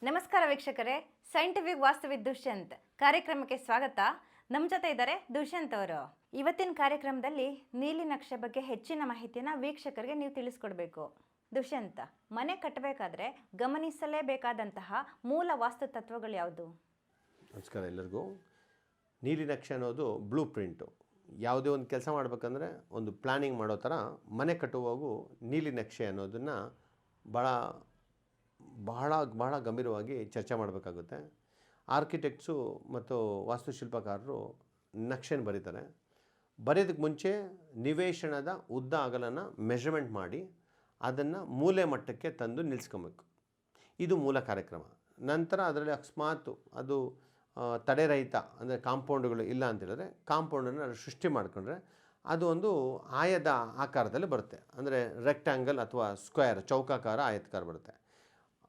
ನಮಸ್ಕಾರ ವೀಕ್ಷಕರೇ, ಸೈಂಟಿಫಿಕ್ ವಾಸ್ತುವಿದ್ ದುಷ್ಯಂತ್ ಕಾರ್ಯಕ್ರಮಕ್ಕೆ ಸ್ವಾಗತ. ನಮ್ಮ ಜೊತೆ ಇದ್ದಾರೆ ದುಷ್ಯಂತ್ ಅವರು. ಇವತ್ತಿನ ಕಾರ್ಯಕ್ರಮದಲ್ಲಿ ನೀಲಿ ನಕ್ಷೆ ಬಗ್ಗೆ ಹೆಚ್ಚಿನ ಮಾಹಿತಿನ ವೀಕ್ಷಕರಿಗೆ ನೀವು ತಿಳಿಸ್ಕೊಡ್ಬೇಕು. ದುಷ್ಯಂತ್, ಮನೆ ಕಟ್ಟಬೇಕಾದ್ರೆ ಗಮನಿಸಲೇಬೇಕಾದಂತಹ ಮೂಲ ವಾಸ್ತು ತತ್ವಗಳು ಯಾವುದು? ನಮಸ್ಕಾರ ಎಲ್ಲರಿಗೂ. ನೀಲಿ ನಕ್ಷೆ ಅನ್ನೋದು ಬ್ಲೂ ಪ್ರಿಂಟು. ಯಾವುದೇ ಒಂದು ಕೆಲಸ ಮಾಡಬೇಕಂದ್ರೆ ಒಂದು ಪ್ಲ್ಯಾನಿಂಗ್ ಮಾಡೋ ಥರ ಮನೆ ಕಟ್ಟುವಾಗೂ ನೀಲಿ ನಕ್ಷೆ ಅನ್ನೋದನ್ನು ಬಹಳ ಗಂಭೀರವಾಗಿ ಚರ್ಚೆ ಮಾಡಬೇಕಾಗುತ್ತೆ. ಆರ್ಕಿಟೆಕ್ಟ್ಸು ಮತ್ತು ವಾಸ್ತುಶಿಲ್ಪಕಾರರು ನಕ್ಷೆನ ಬರೀತಾರೆ. ಬರೆಯೋದಕ್ಕೆ ಮುಂಚೆ ನಿವೇಶನದ ಉದ್ದ ಅಗಲನ ಮೆಷರ್ಮೆಂಟ್ ಮಾಡಿ ಅದನ್ನು ಮೂಲೆ ಮಟ್ಟಕ್ಕೆ ತಂದು ನಿಲ್ಲಿಸ್ಕೊಬೇಕು. ಇದು ಮೂಲ ಕಾರ್ಯಕ್ರಮ. ನಂತರ ಅದರಲ್ಲಿ ಅಕಸ್ಮಾತ್ ಅದು ತಡೆರಹಿತ ಅಂದರೆ ಕಾಂಪೌಂಡ್ಗಳು ಇಲ್ಲ ಅಂತೇಳಿದ್ರೆ ಕಾಂಪೌಂಡನ್ನು ಸೃಷ್ಟಿ ಮಾಡಿಕೊಂಡ್ರೆ ಅದು ಒಂದು ಆಯದ ಆಕಾರದಲ್ಲಿ ಬರುತ್ತೆ. ಅಂದರೆ ರೆಕ್ಟ್ಯಾಂಗಲ್ ಅಥವಾ ಸ್ಕ್ವೇರ್, ಚೌಕಾಕಾರ, ಆಯತಕಾರ ಬರುತ್ತೆ.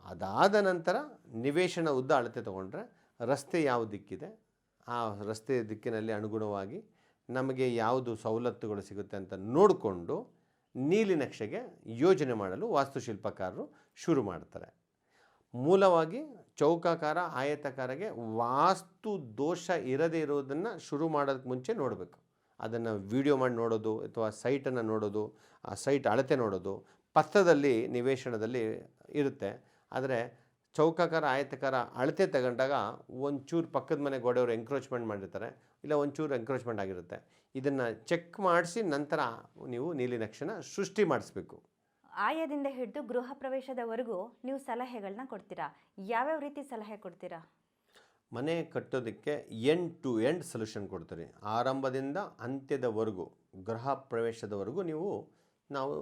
ಅದಾದ ನಂತರ ನಿವೇಶನ ಉದ್ದ ಅಳತೆ ತೊಗೊಂಡ್ರೆ ರಸ್ತೆ ಯಾವ ದಿಕ್ಕಿದೆ ಆ ರಸ್ತೆ ದಿಕ್ಕಿನಲ್ಲಿ ಅನುಗುಣವಾಗಿ ನಮಗೆ ಯಾವುದು ಸವಲತ್ತುಗಳು ಸಿಗುತ್ತೆ ಅಂತ ನೋಡಿಕೊಂಡು ನೀಲಿ ನಕ್ಷೆಗೆ ಯೋಜನೆ ಮಾಡಲು ವಾಸ್ತುಶಿಲ್ಪಕಾರರು ಶುರು ಮಾಡ್ತಾರೆ. ಮೂಲವಾಗಿ ಚೌಕಾಕಾರ, ಆಯತಕಾರಗೆ ವಾಸ್ತು ದೋಷ ಇರದೇ ಇರೋದನ್ನು ಶುರು ಮಾಡೋದಕ್ಕೆ ಮುಂಚೆ ನೋಡಬೇಕು. ಅದನ್ನು ವಿಡಿಯೋ ಮಾಡಿ ನೋಡೋದು ಅಥವಾ ಸೈಟನ್ನು ನೋಡೋದು, ಆ ಸೈಟ್ ಅಳತೆ ನೋಡೋದು ಪತ್ರದಲ್ಲಿ ನಿವೇಶನದಲ್ಲಿ ಇರುತ್ತೆ. ಆದರೆ ಚೌಕಾಕಾರ, ಆಯತಕಾರ ಅಳತೆ ತಗೊಂಡಾಗ ಒಂಚೂರು ಪಕ್ಕದ ಮನೆ ಗೋಡೆಯವರು ಎಂಕ್ರೋಚ್ಮೆಂಟ್ ಮಾಡಿರ್ತಾರೆ, ಇಲ್ಲ ಒಂಚೂರು ಎಂಕ್ರೋಚ್ಮೆಂಟ್ ಆಗಿರುತ್ತೆ. ಇದನ್ನು ಚೆಕ್ ಮಾಡಿಸಿ ನಂತರ ನೀವು ನೀಲಿ ನಕ್ಷೆನ ಸೃಷ್ಟಿ ಮಾಡಿಸ್ಬೇಕು. ಆಯದಿಂದ ಹಿಡಿದು ಗೃಹ ಪ್ರವೇಶದವರೆಗೂ ನೀವು ಸಲಹೆಗಳನ್ನ ಕೊಡ್ತೀರಾ. ಯಾವ್ಯಾವ ರೀತಿ ಸಲಹೆ ಕೊಡ್ತೀರಾ? ಮನೆ ಕಟ್ಟೋದಕ್ಕೆ ಎಂಡ್ ಟು ಎಂಡ್ ಸೊಲ್ಯೂಷನ್ ಕೊಡ್ತೀರಿ. ಆರಂಭದಿಂದ ಅಂತ್ಯದವರೆಗೂ, ಗೃಹ ಪ್ರವೇಶದವರೆಗೂ ನಾವು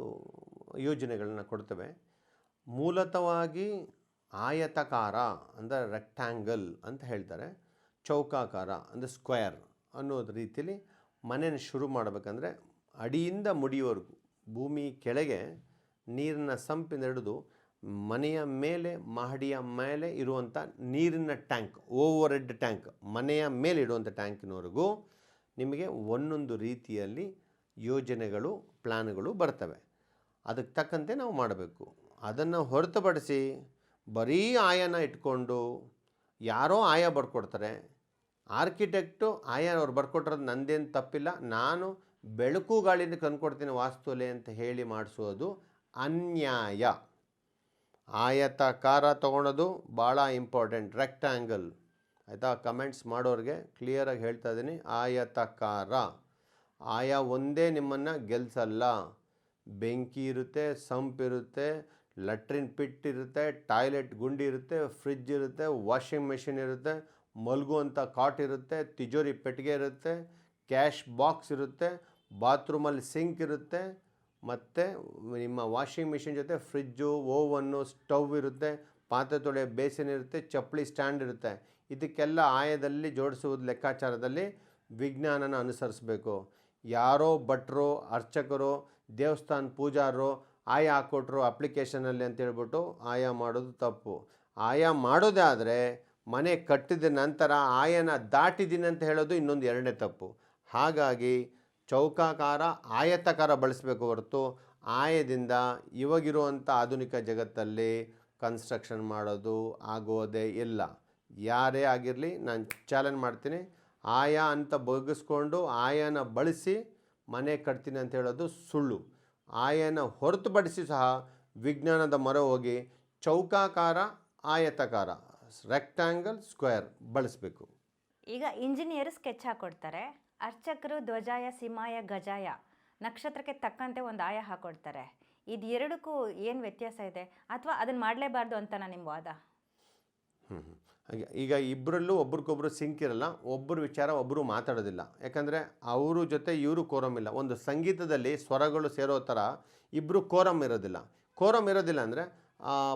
ಯೋಜನೆಗಳನ್ನ ಕೊಡ್ತೇವೆ. ಮೂಲತಃವಾಗಿ ಆಯತಕಾರ ಅಂದರೆ ರೆಕ್ಟ್ಯಾಂಗಲ್ ಅಂತ ಹೇಳ್ತಾರೆ, ಚೌಕಾಕಾರ ಅಂದರೆ ಸ್ಕ್ವೇರ್ ಅನ್ನೋದು ರೀತಿಯಲ್ಲಿ ಮನೆಯನ್ನು ಶುರು ಮಾಡಬೇಕಂದ್ರೆ ಅಡಿಯಿಂದ ಮುಡಿಯವರೆಗೂ ಭೂಮಿ ಕೆಳಗೆ ನೀರಿನ ಸಂಪಿಂದ ಹಿಡಿದು ಮನೆಯ ಮೇಲೆ, ಮಹಡಿಯ ಮೇಲೆ ಇರುವಂಥ ನೀರಿನ ಟ್ಯಾಂಕ್, ಓವರ್ ಹೆಡ್ ಟ್ಯಾಂಕ್, ಮನೆಯ ಮೇಲೆ ಇಡುವಂಥ ಟ್ಯಾಂಕಿನವರೆಗೂ ನಿಮಗೆ ಒಂದೊಂದು ರೀತಿಯಲ್ಲಿ ಯೋಜನೆಗಳು, ಪ್ಲ್ಯಾನ್ಗಳು ಬರ್ತವೆ. ಅದಕ್ಕೆ ತಕ್ಕಂತೆ ನಾವು ಮಾಡಬೇಕು. ಅದನ್ನು ಹೊರತುಪಡಿಸಿ ಬರೀ ಆಯನ ಇಟ್ಕೊಂಡು ಯಾರೋ ಆಯ ಬರ್ಕೊಡ್ತಾರೆ. ಆರ್ಕಿಟೆಕ್ಟು ಅವ್ರು ಬರ್ಕೊಟ್ಟಿರೋದು ನಂದೇನು ತಪ್ಪಿಲ್ಲ, ನಾನು ಬೆಳಕು ಗಾಳಿಯಿಂದ ತಂದುಕೊಡ್ತೀನಿ ವಾಸ್ತುಲೆ ಅಂತ ಹೇಳಿ ಮಾಡಿಸೋದು ಅನ್ಯಾಯ. ಆಯತಕಾರ ತೊಗೊಳೋದು ಭಾಳ ಇಂಪಾರ್ಟೆಂಟ್. ರೆಕ್ಟ್ಯಾಂಗಲ್ ಆಯಿತಾ? ಕಮೆಂಟ್ಸ್ ಮಾಡೋರಿಗೆ ಕ್ಲಿಯರಾಗಿ ಹೇಳ್ತಾ ಇದ್ದೀನಿ, ಆಯತಕಾರ. ಆಯ ಒಂದೇ ನಿಮ್ಮನ್ನು ಗೆಲ್ಲಿಸಲ್ಲ. ಬೆಂಕಿ ಇರುತ್ತೆ, ಸಂಪಿರುತ್ತೆ, ಲ್ಯಾಟ್ರಿನ್ ಪಿಟ್ ಇರುತ್ತೆ, ಟಾಯ್ಲೆಟ್ ಗುಂಡಿ ಇರುತ್ತೆ, ಫ್ರಿಜ್ ಇರುತ್ತೆ, ವಾಷಿಂಗ್ ಮೆಷಿನ್ ಇರುತ್ತೆ, ಮಲಗುವಂಥ ಕಾಟ್ ಇರುತ್ತೆ, ತಿಜೋರಿ ಪೆಟ್ಟಿಗೆ ಇರುತ್ತೆ, ಕ್ಯಾಶ್ ಬಾಕ್ಸ್ ಇರುತ್ತೆ, ಬಾತ್ರೂಮಲ್ಲಿ ಸಿಂಕ್ ಇರುತ್ತೆ, ಮತ್ತು ನಿಮ್ಮ ವಾಷಿಂಗ್ ಮಿಷಿನ್ ಜೊತೆ ಫ್ರಿಜ್ಜು, ಓವನ್ನು, ಸ್ಟವ್ ಇರುತ್ತೆ, ಪಾತ್ರೆ ತೊಳೆಯೋ ಬೇಸಿನ್ ಇರುತ್ತೆ, ಚಪ್ಪಲಿ ಸ್ಟ್ಯಾಂಡ್ ಇರುತ್ತೆ. ಇದಕ್ಕೆಲ್ಲ ಆಯದಲ್ಲಿ ಜೋಡಿಸುವುದು ಲೆಕ್ಕಾಚಾರದಲ್ಲಿ ವಿಜ್ಞಾನನ ಅನುಸರಿಸಬೇಕು. ಯಾರೋ ಭಟ್ರು, ಅರ್ಚಕರು, ದೇವಸ್ಥಾನ ಪೂಜಾರರು ಆಯ ಹಾಕ್ಕೊಟ್ರು ಅಪ್ಲಿಕೇಶನಲ್ಲಿ ಅಂತೇಳ್ಬಿಟ್ಟು ಆಯ ಮಾಡೋದು ತಪ್ಪು. ಆಯ ಮಾಡೋದೇ ಆದರೆ ಮನೆ ಕಟ್ಟಿದ ನಂತರ ಆಯನ ದಾಟಿದ್ದೀನಿ ಅಂತ ಹೇಳೋದು ಇನ್ನೊಂದು ಎರಡನೇ ತಪ್ಪು. ಹಾಗಾಗಿ ಚೌಕಾಕಾರ, ಆಯತಕಾರ ಬಳಸಬೇಕು ಹೊರತು ಆಯದಿಂದ ಇವಾಗಿರುವಂಥ ಆಧುನಿಕ ಜಗತ್ತಲ್ಲಿ ಕನ್ಸ್ಟ್ರಕ್ಷನ್ ಮಾಡೋದು ಆಗೋದೇ ಇಲ್ಲ. ಯಾರೇ ಆಗಿರಲಿ ನಾನು ಚಾಲೆಂಜ್ ಮಾಡ್ತೀನಿ, ಆಯ ಅಂತ ಬಗ್ಗಿಸ್ಕೊಂಡು ಆಯನ ಬಳಸಿ ಮನೆ ಕಟ್ತೀನಿ ಅಂತ ಹೇಳೋದು ಸುಳ್ಳು. ಆಯನ ಹೊರತುಪಡಿಸಿ ಸಹ ವಿಜ್ಞಾನದ ಮೊರೆ ಹೋಗಿ ಚೌಕಾಕಾರ, ಆಯತಕಾರ, ರೆಕ್ಟ್ಯಾಂಗಲ್, ಸ್ಕ್ವೇರ್ ಬಳಸಬೇಕು. ಈಗ ಇಂಜಿನಿಯರ್ ಸ್ಕೆಚ್ ಹಾಕೊಡ್ತಾರೆ, ಅರ್ಚಕರು ಧ್ವಜಾಯ, ಸಿಂಹಾಯ, ಗಜಾಯ ನಕ್ಷತ್ರಕ್ಕೆ ತಕ್ಕಂತೆ ಒಂದು ಆಯ ಹಾಕೊಡ್ತಾರೆ. ಇದು ಎರಡಕ್ಕೂ ಏನು ವ್ಯತ್ಯಾಸ ಇದೆ, ಅಥವಾ ಅದನ್ನು ಮಾಡಲೇಬಾರ್ದು ಅಂತ ನಿಮ್ಮ ವಾದ? ಈಗ ಇಬ್ಬರಲ್ಲೂ ಒಬ್ರಿಗೊಬ್ರು ಸಿಂಕ್ ಇರಲ್ಲ, ಒಬ್ಬರು ವಿಚಾರ ಒಬ್ಬರು ಮಾತಾಡೋದಿಲ್ಲ. ಯಾಕಂದರೆ ಅವರು ಜೊತೆ ಇವರು ಕೋರಮ್ ಇಲ್ಲ. ಒಂದು ಸಂಗೀತದಲ್ಲಿ ಸ್ವರಗಳು ಸೇರೋ ಥರ ಇಬ್ಬರು ಕೋರಮ್ ಇರೋದಿಲ್ಲ. ಕೋರಮ್ ಇರೋದಿಲ್ಲ ಅಂದರೆ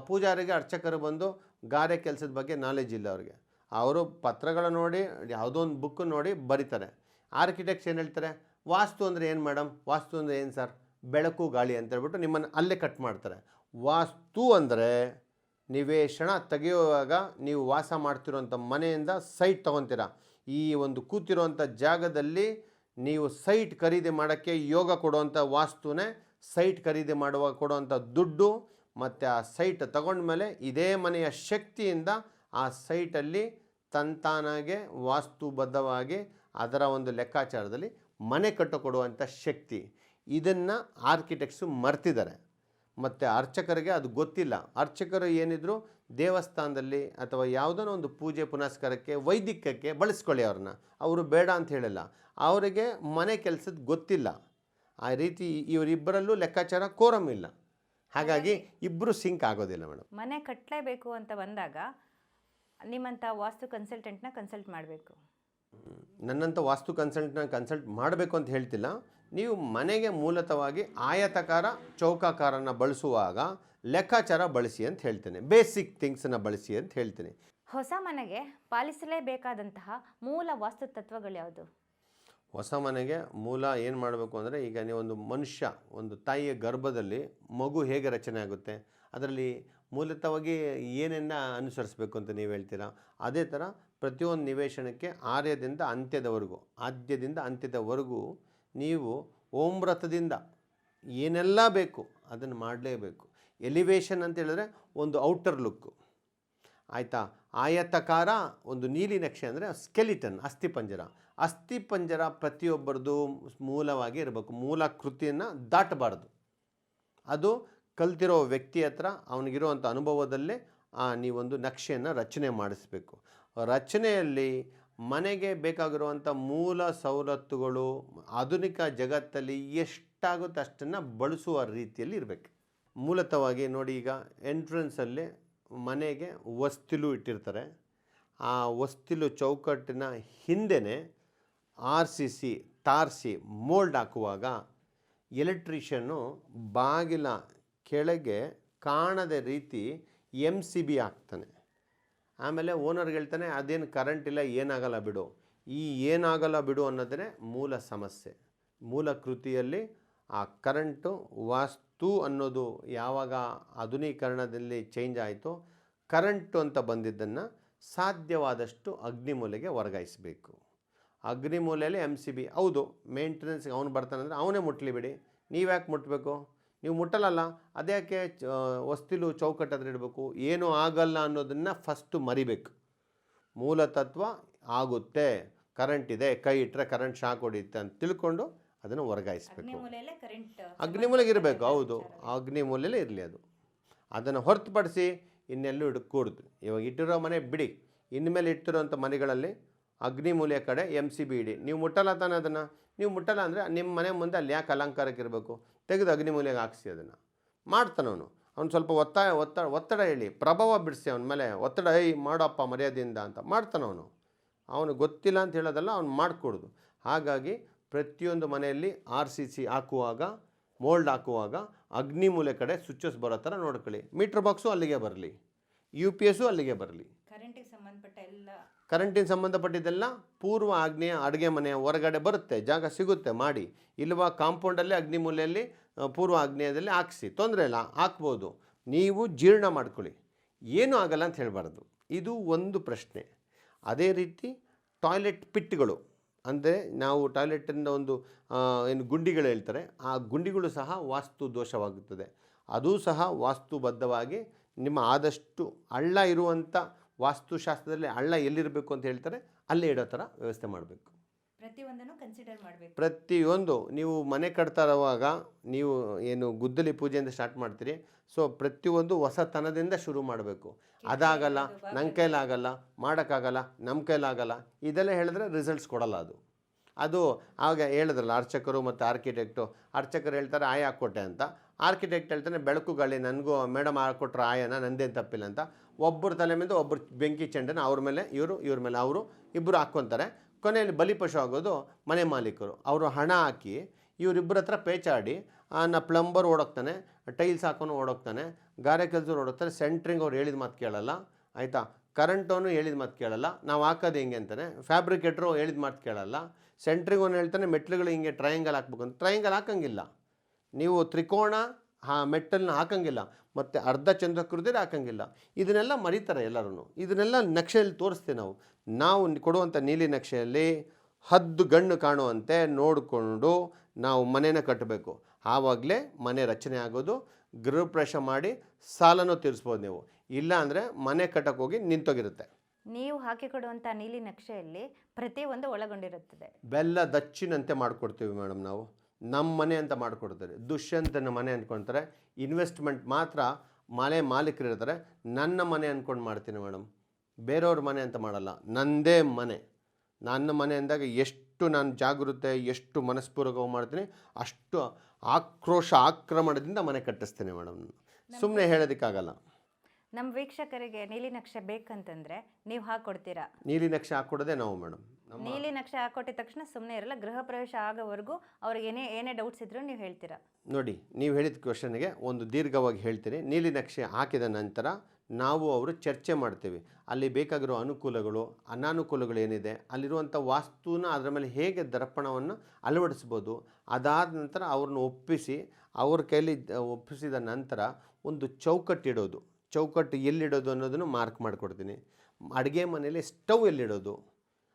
ಪೂಜಾರಿಗೆ, ಅರ್ಚಕರು ಬಂದು ಗಾರೆ ಕೆಲಸದ ಬಗ್ಗೆ ನಾಲೆಜ್ ಇಲ್ಲ ಅವ್ರಿಗೆ. ಅವರು ಪತ್ರಗಳ ನೋಡಿ, ಯಾವುದೋ ಒಂದು ಬುಕ್ ನೋಡಿ ಬರೀತಾರೆ. ಆರ್ಕಿಟೆಕ್ಟ್ಸ್ ಏನು ಹೇಳ್ತಾರೆ, ವಾಸ್ತು ಅಂದರೆ ಏನು ಮೇಡಮ್, ವಾಸ್ತು ಅಂದರೆ ಏನು ಸರ್, ಬೆಳಕು ಗಾಳಿ ಅಂತ ಹೇಳ್ಬಿಟ್ಟು ನಿಮ್ಮನ್ನು ಅಲ್ಲೇ ಕಟ್ ಮಾಡ್ತಾರೆ. ವಾಸ್ತು ಅಂದರೆ ನಿವೇಶನ ತೆಗೆಯುವಾಗ ನೀವು ವಾಸ ಮಾಡ್ತಿರೋಂಥ ಮನೆಯಿಂದ ಸೈಟ್ ತೊಗೊತೀರ. ಈ ಒಂದು ಕೂತಿರೋಂಥ ಜಾಗದಲ್ಲಿ ನೀವು ಸೈಟ್ ಖರೀದಿ ಮಾಡೋಕ್ಕೆ ಯೋಗ ಕೊಡುವಂಥ ವಾಸ್ತುನೇ ಸೈಟ್ ಖರೀದಿ ಕೊಡುವಂಥ ದುಡ್ಡು ಮತ್ತು ಆ ಸೈಟ್ ತಗೊಂಡ್ಮೇಲೆ ಇದೇ ಮನೆಯ ಶಕ್ತಿಯಿಂದ ಆ ಸೈಟಲ್ಲಿ ತಂತಾನಾಗೆ ವಾಸ್ತುಬದ್ಧವಾಗಿ ಅದರ ಒಂದು ಲೆಕ್ಕಾಚಾರದಲ್ಲಿ ಮನೆ ಕಟ್ಟಿಕೊಡುವಂಥ ಶಕ್ತಿ. ಇದನ್ನು ಆರ್ಕಿಟೆಕ್ಟ್ಸು ಮರ್ತಿದ್ದಾರೆ ಮತ್ತು ಅರ್ಚಕರಿಗೆ ಅದು ಗೊತ್ತಿಲ್ಲ. ಅರ್ಚಕರು ಏನಿದ್ರು ದೇವಸ್ಥಾನದಲ್ಲಿ ಅಥವಾ ಯಾವುದೋ ಒಂದು ಪೂಜೆ ಪುನಸ್ಕಾರಕ್ಕೆ ವೈದಿಕಕ್ಕೆ ಬಳಸ್ಕೊಳ್ಳಿ ಅವ್ರನ್ನ, ಅವರು ಬೇಡ ಅಂತ ಹೇಳಿಲ್ಲ. ಅವರಿಗೆ ಮನೆ ಕೆಲಸದ ಗೊತ್ತಿಲ್ಲ. ಆ ರೀತಿ ಇವರಿಬ್ಬರಲ್ಲೂ ಲೆಕ್ಕಾಚಾರ ಕೋರಮ್ ಇಲ್ಲ. ಹಾಗಾಗಿ ಇಬ್ಬರು ಸಿಂಕ್ ಆಗೋದಿಲ್ಲ ಮೇಡಮ್. ಮನೆ ಕಟ್ಟಲೇಬೇಕು ಅಂತ ಬಂದಾಗ ನಿಮ್ಮಂಥ ವಾಸ್ತು ಕನ್ಸಲ್ಟೆಂಟ್ನ ಕನ್ಸಲ್ಟ್ ಮಾಡಬೇಕು. ನನ್ನಂಥ ವಾಸ್ತು ಕನ್ಸಲ್ಟ್ ಮಾಡಬೇಕು ಅಂತ ಹೇಳ್ತಿಲ್ಲ. ನೀವು ಮನೆಗೆ ಮೂಲತಃವಾಗಿ ಆಯತಾಕಾರ ಚೌಕಾಕಾರನ ಬಳಸುವಾಗ ಲೆಕ್ಕಾಚಾರ ಬಳಸಿ ಅಂತ ಹೇಳ್ತೇನೆ, ಬೇಸಿಕ್ ಥಿಂಗ್ಸನ್ನು ಬಳಸಿ ಅಂತ ಹೇಳ್ತೀನಿ. ಹೊಸ ಮನೆಗೆ ಪಾಲಿಸಲೇಬೇಕಾದಂತಹ ಮೂಲ ವಾಸ್ತು ತತ್ವಗಳು ಯಾವುದು? ಹೊಸ ಮನೆಗೆ ಮೂಲ ಏನು ಮಾಡಬೇಕು ಅಂದರೆ, ಈಗ ನೀವೊಂದು ಮನುಷ್ಯ ಒಂದು ತಾಯಿಯ ಗರ್ಭದಲ್ಲಿ ಮಗು ಹೇಗೆ ರಚನೆ ಆಗುತ್ತೆ, ಅದರಲ್ಲಿ ಮೂಲತಃವಾಗಿ ಏನನ್ನು ಅನುಸರಿಸಬೇಕು ಅಂತ ನೀವು ಹೇಳ್ತೀರಾ. ಅದೇ ಥರ ಪ್ರತಿಯೊಂದು ನಿವೇಶನಕ್ಕೆ ಆದ್ಯದಿಂದ ಅಂತ್ಯದವರೆಗೂ ನೀವು ಓಂವ್ರತದಿಂದ ಏನೆಲ್ಲ ಬೇಕು ಅದನ್ನು ಮಾಡಲೇಬೇಕು. ಎಲಿವೇಶನ್ ಅಂತ ಹೇಳಿದ್ರೆ ಒಂದು ಔಟರ್ ಲುಕ್ಕು, ಆಯಿತಾ. ಆಯತಕಾರ ಒಂದು ನೀಲಿ ನಕ್ಷೆ ಅಂದರೆ ಸ್ಕೆಲಿಟನ್, ಅಸ್ಥಿಪಂಜರ ಪ್ರತಿಯೊಬ್ಬರದು ಮೂಲವಾಗಿ ಇರಬೇಕು. ಮೂಲ ಕೃತಿಯನ್ನು ದಾಟಬಾರ್ದು. ಅದು ಕಲ್ತಿರೋ ವ್ಯಕ್ತಿ ಹತ್ರ ಅವನಿಗಿರುವಂಥ ಅನುಭವದಲ್ಲೇ ನೀವೊಂದು ನಕ್ಷೆಯನ್ನು ರಚನೆ ಮಾಡಿಸ್ಬೇಕು. ರಚನೆಯಲ್ಲಿ ಮನೆಗೆ ಬೇಕಾಗಿರುವಂಥ ಮೂಲ ಸವಲತ್ತುಗಳು ಆಧುನಿಕ ಜಗತ್ತಲ್ಲಿ ಎಷ್ಟಾಗುತ್ತೆ ಅಷ್ಟನ್ನು ಬಳಸುವ ರೀತಿಯಲ್ಲಿ ಇರಬೇಕು. ಮೂಲತಃವಾಗಿ ನೋಡಿ, ಈಗ ಎಂಟ್ರೆನ್ಸಲ್ಲಿ ಮನೆಗೆ ಹೊಸ್ತಿಲು ಇಟ್ಟಿರ್ತಾರೆ. ಆ ಹೊಸ್ತಿಲು ಚೌಕಟ್ಟಿನ ಹಿಂದೆಯೇ RCC ತಾರಿಸಿ ಮೋಲ್ಡ್ ಹಾಕುವಾಗ ಎಲೆಕ್ಟ್ರಿಷಿಯನ್ನು ಬಾಗಿಲ ಕೆಳಗೆ ಕಾಣದ ರೀತಿ MCB ಹಾಕ್ತಾನೆ. ಆಮೇಲೆ ಓನರ್ಗೆ ಹೇಳ್ತಾನೆ, ಅದೇನು ಕರೆಂಟ್ ಇಲ್ಲ, ಏನಾಗಲ್ಲ ಬಿಡು. ಈ ಏನಾಗಲ್ಲ ಬಿಡು ಅನ್ನೋದೇ ಮೂಲ ಸಮಸ್ಯೆ. ಮೂಲ ಕೃತಿಯಲ್ಲಿ ಆ ಕರೆಂಟು ವಾಸ್ತು ಅನ್ನೋದು ಯಾವಾಗ ಆಧುನೀಕರಣದಲ್ಲಿ ಚೇಂಜ್ ಆಯಿತು, ಕರೆಂಟು ಅಂತ ಬಂದಿದ್ದನ್ನು ಸಾಧ್ಯವಾದಷ್ಟು ಅಗ್ನಿಮೂಲೆಗೆ ವರ್ಗಾಯಿಸಬೇಕು. ಅಗ್ನಿಮೂಲೆಯಲ್ಲಿ MCB ಹೌದು, ಮೇಂಟೆನೆನ್ಸ್ಗೆ ಅವನು ಬರ್ತಾನಂದರೆ ಅವನೇ ಮುಟ್ಲಿ ಬಿಡಿ, ನೀವ್ಯಾಕೆ ಮುಟ್ಟಬೇಕು? ನೀವು ಮುಟ್ಟಲ್ಲ, ಅದ್ಯಾಕೆ ಹೊಸ್ತಿಲು ಚೌಕಟ್ಟಾದ್ರೆ ಇಡಬೇಕು? ಏನೂ ಆಗಲ್ಲ ಅನ್ನೋದನ್ನು ಫಸ್ಟು ಮರಿಬೇಕು. ಮೂಲತತ್ವ ಆಗುತ್ತೆ, ಕರೆಂಟ್ ಇದೆ, ಕೈ ಇಟ್ಟರೆ ಕರೆಂಟ್ ಶಾಕ್ ಹೊಡಿಯುತ್ತೆ ಅಂತ ತಿಳ್ಕೊಂಡು ಅದನ್ನು ವರ್ಗಾಯಿಸಬೇಕು. ಅಗ್ನಿಮೂಲೆಗೆ ಇರಬೇಕು, ಹೌದು, ಅಗ್ನಿಮೂಲೆಯಲ್ಲೇ ಇರಲಿ ಅದು. ಅದನ್ನು ಹೊರತುಪಡಿಸಿ ಇನ್ನೆಲ್ಲೂ ಇಡಕೂಡ್ದು. ಇವಾಗ ಇಟ್ಟಿರೋ ಮನೆ ಬಿಡಿ, ಇನ್ಮೇಲೆ ಇಟ್ಟಿರೋಂಥ ಮನೆಗಳಲ್ಲಿ ಅಗ್ನಿಮೂಲೆಯ ಕಡೆ MCB ಇಡಿ. ನೀವು ಮುಟ್ಟಲ್ಲ ತಾನೆ ಅದನ್ನು. ನೀವು ಮುಟ್ಟಲ್ಲ ಅಂದರೆ ನಿಮ್ಮ ಮನೆ ಮುಂದೆ ಅಲ್ಲಿ ಯಾಕೆ ಅಲಂಕಾರಕ್ಕೆ ಇರಬೇಕು? ತೆಗೆದು ಅಗ್ನಿಮೂಲೆಗೆ ಹಾಕ್ಸಿ. ಅದನ್ನು ಮಾಡ್ತಾನವನು. ಅವ್ನು ಸ್ವಲ್ಪ ಒತ್ತಡ ಹೇಳಿ, ಪ್ರಭಾವ ಬಿಡಿಸಿ ಅವನ ಮೇಲೆ ಒತ್ತಡ, ಮಾಡಪ್ಪ ಮರ್ಯಾದೆಯಿಂದ ಅಂತ ಮಾಡ್ತಾನವನು. ಅವನು ಗೊತ್ತಿಲ್ಲ ಅಂತ ಹೇಳೋದಲ್ಲ, ಅವ್ನು ಮಾಡಿಕೊಡೋದು. ಹಾಗಾಗಿ ಪ್ರತಿಯೊಂದು ಮನೆಯಲ್ಲಿ RCC ಹಾಕುವಾಗ, ಮೋಲ್ಡ್ ಹಾಕುವಾಗ ಅಗ್ನಿಮೂಲೆ ಕಡೆ ಸ್ವಿಚಸ್ ಬರೋ ಥರ ನೋಡ್ಕೊಳ್ಳಿ. ಮೀಟ್ರ್ ಬಾಕ್ಸು ಅಲ್ಲಿಗೆ ಬರಲಿ, UPS ಅಲ್ಲಿಗೆ ಬರಲಿ. ಕರೆಂಟಿಗೆ ಸಂಬಂಧಪಟ್ಟಿದ್ದೆಲ್ಲ ಪೂರ್ವ ಆಗ್ನೇಯ ಅಡುಗೆ ಮನೆಯ ಹೊರಗಡೆ ಬರುತ್ತೆ, ಜಾಗ ಸಿಗುತ್ತೆ ಮಾಡಿ. ಇಲ್ವಾ ಕಾಂಪೌಂಡಲ್ಲಿ ಅಗ್ನಿಮೂಲೆಯಲ್ಲಿ ಪೂರ್ವ ಆಗ್ನೇಯದಲ್ಲಿ ಹಾಕಿಸಿ, ತೊಂದರೆ ಇಲ್ಲ, ಹಾಕ್ಬೋದು. ನೀವು ಜೀರ್ಣ ಮಾಡ್ಕೊಳ್ಳಿ, ಏನೂ ಆಗಲ್ಲ ಅಂತ ಹೇಳಬಾರ್ದು. ಇದು ಒಂದು ಪ್ರಶ್ನೆ. ಅದೇ ರೀತಿ ಟಾಯ್ಲೆಟ್ ಪಿಟ್ಗಳು, ಅಂದರೆ ನಾವು ಟಾಯ್ಲೆಟಿಂದ ಒಂದು ಏನು ಗುಂಡಿಗಳು ಹೇಳ್ತಾರೆ, ಆ ಗುಂಡಿಗಳು ಸಹ ವಾಸ್ತು ದೋಷವಾಗುತ್ತದೆ. ಅದೂ ಸಹ ವಾಸ್ತುಬದ್ಧವಾಗಿ ನಿಮ್ಮ ಆದಷ್ಟು ಹಳ್ಳ ಇರುವಂಥ ವಾಸ್ತುಶಾಸ್ತ್ರದಲ್ಲಿ ಹಳ್ಳ ಎಲ್ಲಿರಬೇಕು ಅಂತ ಹೇಳ್ತಾರೆ, ಅಲ್ಲೇ ಇಡೋ ಥರ ವ್ಯವಸ್ಥೆ ಮಾಡಬೇಕು. ಪ್ರತಿಯೊಂದನ್ನು ಕನ್ಸಿಡರ್ ಮಾಡಬೇಕು. ಪ್ರತಿಯೊಂದು ನೀವು ಮನೆ ಕಟ್ತಾ ಇರುವಾಗ ನೀವು ಏನು ಗುದ್ದಲಿ ಪೂಜೆಯಿಂದ ಸ್ಟಾರ್ಟ್ ಮಾಡ್ತೀರಿ, ಸೊ ಪ್ರತಿಯೊಂದು ಹೊಸತನದಿಂದ ಶುರು ಮಾಡಬೇಕು. ಅದಾಗಲ್ಲ, ನನ್ನ ಕೈಲಾಗಲ್ಲ, ಮಾಡೋಕ್ಕಾಗಲ್ಲ, ನಮ್ಮ ಕೈಲಾಗಲ್ಲ, ಇದೆಲ್ಲ ಹೇಳಿದ್ರೆ ರಿಸಲ್ಟ್ಸ್ ಕೊಡಲ್ಲ. ಅದು ಆಗ ಹೇಳಿದ್ರಲ್ಲ ಅರ್ಚಕರು ಮತ್ತು ಅರ್ಚಕರು ಹೇಳ್ತಾರೆ ಆಯ ಹಾಕ್ಕೊಟ್ಟೆ ಅಂತ, ಆರ್ಕಿಟೆಕ್ಟ್ ಹೇಳ್ತಾನೆ ಬೆಳಕು ಗಾಳಿ ನನಗೂ ಮೇಡಮ್ ಹಾಕ್ಕೊಟ್ರೆ ಆಯನ ನಂದೇನು ತಪ್ಪಿಲ್ಲ ಅಂತ. ಒಬ್ಬರ ತಲೆ ಮೇಲೆ ಒಬ್ಬರು ಬೆಂಕಿ ಚೆಂಡನ ಅವ್ರ ಮೇಲೆ ಇವ್ರ ಮೇಲೆ ಅವರು ಇಬ್ಬರು ಹಾಕ್ಕೊತಾರೆ. ಕೊನೆಯಲ್ಲಿ ಬಲಿಪಶು ಆಗೋದು ಮನೆ ಮಾಲೀಕರು. ಅವರು ಹಣ ಹಾಕಿ ಇವರಿಬ್ಬರ ಹತ್ರ ಪೇಚಾಡಿ, ಪ್ಲಂಬರ್ ಓಡೋಗ್ತಾನೆ, ಟೈಲ್ಸ್ ಹಾಕೋನು ಓಡೋಗ್ತಾನೆ, ಗಾರೆ ಕೆಲಸರು ಓಡೋಗ್ತಾರೆ. ಸೆಂಟ್ರಿಂಗ್ ಅವ್ರು ಹೇಳಿದ ಮಾತು ಕೇಳಲ್ಲ, ಆಯಿತಾ. ಕರೆಂಟವನು ಹೇಳಿದ ಮಾತು ಕೇಳಲ್ಲ, ನಾವು ಹಾಕೋದು ಹೆಂಗೆ ಅಂತಾನೆ. ಫ್ಯಾಬ್ರಿಕೇಟ್ರು ಹೇಳಿದ ಮಾತು ಕೇಳಲ್ಲ. ಸೆಂಟ್ರಿಂಗ್ ಅವನು ಹೇಳ್ತಾನೆ ಮೆಟ್ಲುಗಳು ಹಿಂಗೆ ಟ್ರಯಾಂಗಲ್ ಹಾಕ್ಬೇಕು ಅಂತ. ಟ್ರಯಾಂಗಲ್ ಹಾಕೋಂಗಿಲ್ಲ, ನೀವು ತ್ರಿಕೋಣ ಮೆಟ್ಟಲನ್ನ ಹಾಕೋಂಗಿಲ್ಲ, ಮತ್ತು ಅರ್ಧ ಚಂದ್ರಕೃತಿಯಲ್ಲಿ ಹಾಕೋಂಗಿಲ್ಲ. ಇದನ್ನೆಲ್ಲ ಮರೀತಾರೆ ಎಲ್ಲರೂ. ಇದನ್ನೆಲ್ಲ ನಕ್ಷೆಯಲ್ಲಿ ತೋರಿಸ್ತೀವಿ ನಾವು ಕೊಡುವಂಥ ನೀಲಿ ನಕ್ಷೆಯಲ್ಲಿ ಹದ್ದು ಗಣ್ಣು ಕಾಣುವಂತೆ ನೋಡಿಕೊಂಡು ನಾವು ಮನೇನ ಕಟ್ಟಬೇಕು. ಆವಾಗಲೇ ಮನೆ ರಚನೆ ಆಗೋದು. ಗೃಹಪ್ರವೇಶ ಮಾಡಿ ಸಾಲನೂ ತೀರಿಸ್ಬೋದು ನೀವು. ಇಲ್ಲ ಅಂದರೆ ಮನೆ ಕಟ್ಟಕ್ಕೆ ಹೋಗಿ ನಿಂತೋಗಿರುತ್ತೆ. ನೀವು ಹಾಕಿಕೊಡುವಂಥ ನೀಲಿ ನಕ್ಷೆಯಲ್ಲಿ ಪ್ರತಿಯೊಂದು ಒಳಗೊಂಡಿರುತ್ತದೆ. ಬೆಲ್ಲ ದಚ್ಚಿನಂತೆ ಮಾಡಿಕೊಡ್ತೀವಿ ಮೇಡಮ್ ನಾವು. ನಮ್ಮ ಮನೆ ಅಂತ ಮಾಡಿಕೊಡ್ತಾರೆ. ದುಷ್ಯಂತನ ಮನೆ ಅಂದ್ಕೊಳ್ತಾರೆ. ಇನ್ವೆಸ್ಟ್ಮೆಂಟ್ ಮಾತ್ರ ಮನೆ ಮಾಲೀಕರು ಇರ್ತಾರೆ. ನನ್ನ ಮನೆ ಅಂದ್ಕೊಂಡು ಮಾಡ್ತೀನಿ ಮೇಡಮ್, ಬೇರೆಯವ್ರ ಮನೆ ಅಂತ ಮಾಡಲ್ಲ. ನನ್ನದೇ ಮನೆ. ನನ್ನ ಮನೆ ಅಂದಾಗ ಎಷ್ಟು ನಾನು ಜಾಗೃತೆ, ಎಷ್ಟು ಮನಸ್ಪೂರ್ವಕವಾಗಿ ಮಾಡ್ತೀನಿ, ಅಷ್ಟು ಆಕ್ರಮಣದಿಂದ ಮನೆ ಕಟ್ಟಿಸ್ತೀನಿ ಮೇಡಮ್. ಸುಮ್ಮನೆ ಹೇಳೋದಕ್ಕಾಗಲ್ಲ. ನಮ್ಮ ವೀಕ್ಷಕರಿಗೆ ನೀಲಿ ನಕ್ಷೆ ಬೇಕಂತಂದ್ರೆ ನೀವು ಹಾಕ್ಕೊಡ್ತೀರಾ? ನೀಲಿ ನಕ್ಷೆ ಹಾಕ್ಕೊಡೋದೇ ನಾವು ಮೇಡಮ್. ನೀಲಿ ನಕ್ಷೆ ಹಾಕೊಟ್ಟಿದ ತಕ್ಷಣ ಸುಮ್ಮನೆ ಇರಲ್ಲ, ಗೃಹ ಪ್ರವೇಶ ಆಗೋವರೆಗೂ ಅವ್ರಿಗೆ ಏನೇ ಡೌಟ್ಸ್ ಇದ್ರೂ ನೀವು ಹೇಳ್ತೀರಾ? ನೋಡಿ, ನೀವು ಹೇಳಿದ ಕ್ವೆಶನ್ಗೆ ಒಂದು ದೀರ್ಘವಾಗಿ ಹೇಳ್ತೀನಿ. ನೀಲಿ ನಕ್ಷೆ ಹಾಕಿದ ನಂತರ ನಾವು ಅವರು ಚರ್ಚೆ ಮಾಡ್ತೀವಿ. ಅಲ್ಲಿ ಬೇಕಾಗಿರೋ ಅನುಕೂಲಗಳು ಅನಾನುಕೂಲಗಳು ಏನಿದೆ, ಅಲ್ಲಿರುವಂಥ ವಾಸ್ತುನ ಅದರ ಮೇಲೆ ಹೇಗೆ ದರ್ಪಣವನ್ನು ಅಳವಡಿಸ್ಬೋದು, ಅದಾದ ನಂತರ ಅವ್ರನ್ನ ಒಪ್ಪಿಸಿ ಅವ್ರ ಕೈಲಿ ಒಪ್ಪಿಸಿದ ನಂತರ ಒಂದು ಚೌಕಟ್ಟಿಡೋದು. ಚೌಕಟ್ಟು ಎಲ್ಲಿಡೋದು ಅನ್ನೋದನ್ನು ಮಾರ್ಕ್ ಮಾಡಿಕೊಡ್ತೀನಿ. ಅಡುಗೆ ಮನೆಯಲ್ಲಿ ಸ್ಟವ್ ಎಲ್ಲಿಡೋದು,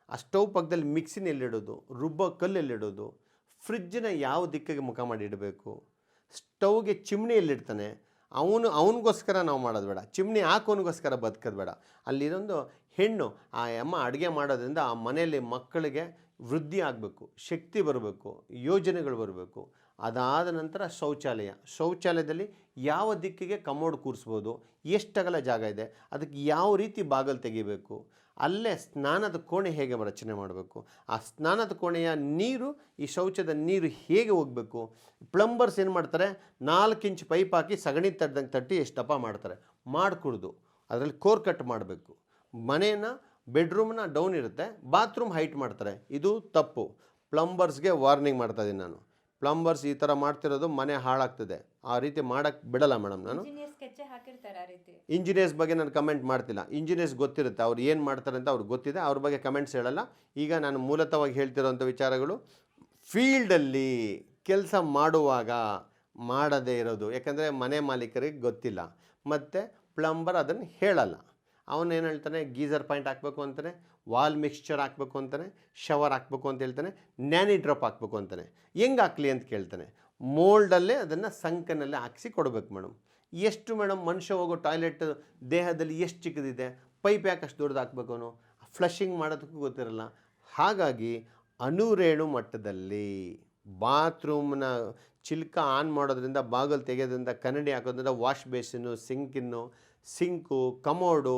ಆ ಸ್ಟವ್ ಪಕ್ಕದಲ್ಲಿ ಮಿಕ್ಸಿನ ಎಲ್ಲಿಡೋದು, ರುಬ್ಬೋ ಕಲ್ಲು ಎಲ್ಲಿಡೋದು, ಫ್ರಿಜ್ಜನ್ನ ಯಾವ ದಿಕ್ಕಿಗೆ ಮುಖ ಮಾಡಿ ಇಡಬೇಕು, ಸ್ಟವ್ಗೆ ಚಿಮ್ನಿ ಎಲ್ಲಿಡ್ತಾನೆ, ಅವನಿಗೋಸ್ಕರ ನಾವು ಮಾಡೋದು ಬೇಡ, ಚಿಮ್ನಿ ಹಾಕೋನಿಗೋಸ್ಕರ ಬದುಕೋದು ಬೇಡ. ಅಲ್ಲಿರೊಂದು ಹೆಣ್ಣು ಆ ಅಮ್ಮ ಅಡುಗೆ ಮಾಡೋದ್ರಿಂದ ಆ ಮನೆಯಲ್ಲಿ ಮಕ್ಕಳಿಗೆ ವೃದ್ಧಿ ಆಗಬೇಕು, ಶಕ್ತಿ ಬರಬೇಕು, ಯೋಜನೆಗಳು ಬರಬೇಕು. ಅದಾದ ನಂತರ ಶೌಚಾಲಯದಲ್ಲಿ ಯಾವ ದಿಕ್ಕಿಗೆ ಕಮೋಡ್ ಕೂರಿಸ್ಬೋದು, ಎಷ್ಟಗಲ ಜಾಗ ಇದೆ, ಅದಕ್ಕೆ ಯಾವ ರೀತಿ ಬಾಗಿಲು ತೆಗಿಬೇಕು, ಅಲ್ಲೇ ಸ್ನಾನದ ಕೋಣೆ ಹೇಗೆ ರಚನೆ ಮಾಡಬೇಕು, ಆ ಸ್ನಾನದ ಕೋಣೆಯ ನೀರು ಈ ಶೌಚದ ನೀರು ಹೇಗೆ ಹೋಗಬೇಕು. ಪ್ಲಂಬರ್ಸ್ ಏನು ಮಾಡ್ತಾರೆ, 4 ಇಂಚ್ ಪೈಪ್ ಹಾಕಿ ಸಗಣಿ ತಟ್ಟಿ ಎಷ್ಟು ದಪ್ಪ ಮಾಡ್ತಾರೆ, ಮಾಡಿಕೊಡ್ದು ಅದರಲ್ಲಿ ಕೋರ್ ಕಟ್ ಮಾಡಬೇಕು. ಮನೆಯನ್ನು ಬೆಡ್ರೂಮ್ನ ಡೌನ್ ಇರುತ್ತೆ, ಬಾತ್ರೂಮ್ ಹೈಟ್ ಮಾಡ್ತಾರೆ. ಇದು ತಪ್ಪು. ಪ್ಲಂಬರ್ಸ್ಗೆ ವಾರ್ನಿಂಗ್ ಮಾಡ್ತಾಯಿದ್ದೀನಿ ನಾನು. ಪ್ಲಂಬರ್ಸ್ ಈ ಥರ ಮಾಡ್ತಿರೋದು ಮನೆ ಹಾಳಾಗ್ತದೆ. ಆ ರೀತಿ ಮಾಡೋಕ್ಕೆ ಬಿಡಲ್ಲ ಮೇಡಮ್ ನಾನು. ಇಂಜಿನಿಯರ್ಸ್ ಬಗ್ಗೆ ನಾನು ಕಮೆಂಟ್ ಮಾಡ್ತಿಲ್ಲ. ಇಂಜಿನಿಯರ್ಸ್ ಗೊತ್ತಿರುತ್ತೆ ಅವ್ರು ಏನು ಮಾಡ್ತಾರೆ ಅಂತ ಅವ್ರಿಗೆ ಗೊತ್ತಿದೆ, ಅವ್ರ ಬಗ್ಗೆ ಕಮೆಂಟ್ಸ್ ಹೇಳಲ್ಲ. ಈಗ ನಾನು ಮೂಲತಃವಾಗಿ ಹೇಳ್ತಿರೋಂಥ ವಿಚಾರಗಳು ಫೀಲ್ಡಲ್ಲಿ ಕೆಲಸ ಮಾಡುವಾಗ ಮಾಡದೇ ಇರೋದು. ಯಾಕಂದರೆ ಮನೆ ಮಾಲೀಕರಿಗೆ ಗೊತ್ತಿಲ್ಲ, ಮತ್ತು ಪ್ಲಂಬರ್ ಅದನ್ನು ಹೇಳಲ್ಲ. ಅವನು ಏನು ಹೇಳ್ತಾನೆ, ಗೀಸರ್ ಪಾಯಿಂಟ್ ಹಾಕಬೇಕು ಅಂತಾನೆ, ವಾಲ್ ಮಿಕ್ಸ್ಚರ್ ಹಾಕಬೇಕು ಅಂತಾನೆ, ಶವರ್ ಹಾಕಬೇಕು ಅಂತ ಹೇಳ್ತಾನೆ, ನ್ಯಾನಿ ಡ್ರಾಪ್ ಹಾಕಬೇಕು ಅಂತಾನೆ. ಹೆಂಗೆ ಹಾಕ್ಲಿ ಅಂತ ಕೇಳ್ತಾನೆ. ಮೋಲ್ಡಲ್ಲೇ ಅದನ್ನು ಸಂಕನಲ್ಲೇ ಹಾಕಿಸಿ ಕೊಡಬೇಕು ಮೇಡಮ್. ಎಷ್ಟು ಮೇಡಮ್ ಮನುಷ್ಯ ಹೋಗೋ ಟಾಯ್ಲೆಟ್ ದೇಹದಲ್ಲಿ ಎಷ್ಟು ಚಿಕ್ಕದಿದೆ, ಪೈಪ್ ಯಾಕೆ ಅಷ್ಟು ದೊಡ್ಡದು ಹಾಕಬೇಕು, ಅವನು ಫ್ಲಶಿಂಗ್ ಮಾಡೋದಕ್ಕೂ ಗೊತ್ತಿರಲ್ಲ. ಹಾಗಾಗಿ ಅಣುರೇಣು ಮಟ್ಟದಲ್ಲಿ ಬಾತ್ರೂಮ್ನ ಚಿಲ್ಕ ಆನ್ ಮಾಡೋದ್ರಿಂದ, ಬಾಗಿಲು ತೆಗೆಯೋದ್ರಿಂದ, ಕನ್ನಡಿ ಹಾಕೋದ್ರಿಂದ, ವಾಶ್ ಬೇಸಿನ್ನು, ಸಿಂಕು, ಕಮೋಡು,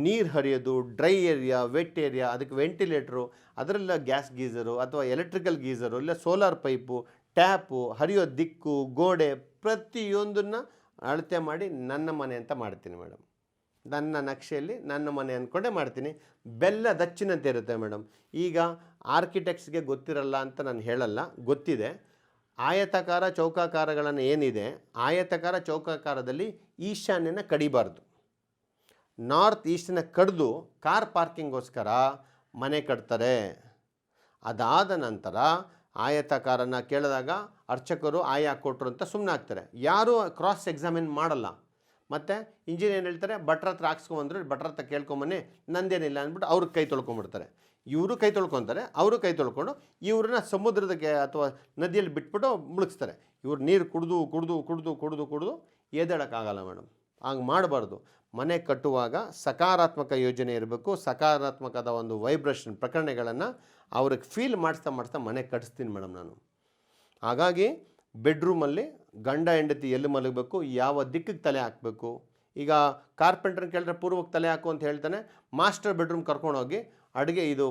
ನೀರು ಹರಿಯೋದು, ಡ್ರೈ ಏರಿಯಾ, ವೆಟ್ ಏರಿಯಾ, ಅದಕ್ಕೆ ವೆಂಟಿಲೇಟ್ರು, ಅದರೆಲ್ಲ ಗ್ಯಾಸ್ ಗೀಸರು ಅಥವಾ ಎಲೆಕ್ಟ್ರಿಕಲ್ ಗೀಸರು, ಇಲ್ಲ ಸೋಲಾರ್ ಪೈಪು, ಟ್ಯಾಪು, ಹರಿಯೋ ದಿಕ್ಕು, ಗೋಡೆ, ಪ್ರತಿಯೊಂದನ್ನು ಅಳತೆ ಮಾಡಿ ನನ್ನ ಮನೆ ಅಂತ ಮಾಡ್ತೀನಿ ಮೇಡಮ್. ನನ್ನ ನಕ್ಷೆಯಲ್ಲಿ ನನ್ನ ಮನೆ ಅಂದ್ಕೊಂಡೇ ಮಾಡ್ತೀನಿ. ಬೆಲ್ಲ ದಚ್ಚಿನಂತೆ ಇರುತ್ತೆ ಮೇಡಮ್. ಈಗ ಆರ್ಕಿಟೆಕ್ಟ್ಸ್ಗೆ ಗೊತ್ತಿರಲ್ಲ ಅಂತ ನಾನು ಹೇಳಲ್ಲ, ಗೊತ್ತಿದೆ. ಆಯತಾಕಾರ ಚೌಕಾಕಾರಗಳನ್ನು ಏನಿದೆ, ಆಯತಾಕಾರ ಚೌಕಾಕಾರದಲ್ಲಿ ಈಶಾನ್ಯನ ಕಡಿಬಾರ್ದು. ನಾರ್ತ್ ಈಸ್ಟನ್ನ ಕಡಿದು ಕಾರ್ ಪಾರ್ಕಿಂಗೋಸ್ಕರ ಮನೆ ಕಟ್ತಾರೆ. ಅದಾದ ನಂತರ ಆಯತಾಕಾರನ ಕೇಳಿದಾಗ ಅರ್ಚಕರು ಆಯ ಕೊಟ್ಟರು ಅಂತ ಸುಮ್ಮನೆ ಆಗ್ತಾರೆ. ಯಾರೂ ಕ್ರಾಸ್ ಎಕ್ಸಾಮಿನ್ ಮಾಡಲ್ಲ. ಮತ್ತು ಇಂಜಿನಿಯರ್ ಏನು ಹೇಳ್ತಾರೆ, ಭಟ್ರ ಹತ್ರ ಹಾಕ್ಸ್ಕೊಂಬಂದ್ರು, ಭಟ್ರ ಹತ್ರ ಕೇಳ್ಕೊಂಬನ್ನಿ, ನಂದೇನಿಲ್ಲ ಅಂದ್ಬಿಟ್ಟು ಅವ್ರಿಗೆ ಕೈ ತೊಳ್ಕೊಂಬಿಡ್ತಾರೆ. ಇವರು ಕೈ ತೊಳ್ಕೊತಾರೆ, ಅವರು ಕೈ ತೊಳ್ಕೊಂಡು ಇವ್ರನ್ನ ಸಮುದ್ರದಕ್ಕೆ ಅಥವಾ ನದಿಯಲ್ಲಿ ಬಿಟ್ಬಿಟ್ಟು ಮುಳುಗಿಸ್ತಾರೆ. ಇವ್ರು ನೀರು ಕುಡಿದು ಎದ್ದೇಳೋಕ್ಕಾಗಲ್ಲ ಮೇಡಮ್. ಹಂಗೆ ಮಾಡಬಾರ್ದು. ಮನೆ ಕಟ್ಟುವಾಗ ಸಕಾರಾತ್ಮಕ ಯೋಜನೆ ಇರಬೇಕು. ಸಕಾರಾತ್ಮಕದ ಒಂದು ವೈಬ್ರೇಷನ್ ಪ್ರಕರಣಗಳನ್ನು ಅವ್ರಿಗೆ ಫೀಲ್ ಮಾಡಿಸ್ತಾ ಮನೆ ಕಟ್ಟಿಸ್ತೀನಿ ಮೇಡಮ್ ನಾನು. ಹಾಗಾಗಿ ಬೆಡ್ರೂಮಲ್ಲಿ ಗಂಡ ಹೆಂಡತಿ ಎಲ್ಲಿ ಮಲಗಬೇಕು, ಯಾವ ದಿಕ್ಕಿಗೆ ತಲೆ ಹಾಕಬೇಕು. ಈಗ ಕಾರ್ಪೆಂಟ್ರನ್ನ ಕೇಳಿದ್ರೆ ಪೂರ್ವಕ್ಕೆ ತಲೆ ಹಾಕು ಅಂತ ಹೇಳ್ತಾನೆ. ಮಾಸ್ಟರ್ ಬೆಡ್ರೂಮ್ ಕರ್ಕೊಂಡೋಗಿ ಅಡುಗೆ ಇದು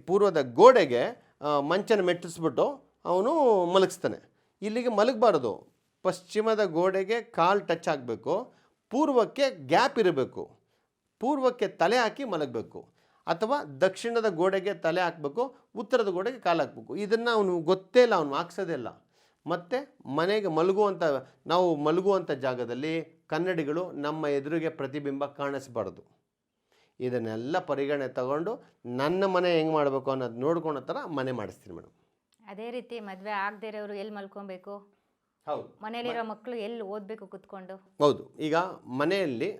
ಪೂರ್ವದ ಗೋಡೆಗೆ ಮಂಚನ ಮೆಟ್ಟಿಸ್ಬಿಟ್ಟು ಅವನು ಮಲಗಿಸ್ತಾನೆ. ಇಲ್ಲಿಗೆ ಮಲಗಬಾರ್ದು. ಪಶ್ಚಿಮದ ಗೋಡೆಗೆ ಕಾಲು ಟಚ್ ಆಗಬೇಕು, ಪೂರ್ವಕ್ಕೆ ಗ್ಯಾಪ್ ಇರಬೇಕು, ಪೂರ್ವಕ್ಕೆ ತಲೆ ಹಾಕಿ ಮಲಗಬೇಕು. ಅಥವಾ ದಕ್ಷಿಣದ ಗೋಡೆಗೆ ತಲೆ ಹಾಕಬೇಕು, ಉತ್ತರದ ಗೋಡೆಗೆ ಕಾಲು ಹಾಕಬೇಕು. ಇದನ್ನು ಅವನು ಗೊತ್ತೇ ಇಲ್ಲ, ಅವನು ಹಾಕ್ಸೋದೇ ಇಲ್ಲ. ಮತ್ತು ಮನೆಗೆ ನಾವು ಮಲಗುವಂಥ ಜಾಗದಲ್ಲಿ ಕನ್ನಡಿಗಳು ನಮ್ಮ ಎದುರಿಗೆ ಪ್ರತಿಬಿಂಬ ಕಾಣಿಸ್ಬಾರ್ದು. ಇದನ್ನೆಲ್ಲ ಪರಿಗಣನೆ ತಗೊಂಡು ನನ್ನ ಮನೆ ಹೆಂಗೆ ಮಾಡಬೇಕು ಅನ್ನೋದು ನೋಡ್ಕೊಳೋ ಥರ ಮನೆ ಮಾಡಿಸ್ತೀನಿ ಮೇಡಮ್. ಅದೇ ರೀತಿ ಮದುವೆ ಆಗದೇ ಇರೋರು ಎಲ್ಲಿ ಮಲ್ಕೊಬೇಕು, ಹೌದು, ಮನೆಯಲ್ಲಿರೋ ಮಕ್ಕಳು ಎಲ್ಲಿ ಓದಬೇಕು ಕೂತ್ಕೊಂಡು. ಹೌದು, ಈಗ ಮನೆಯಲ್ಲಿ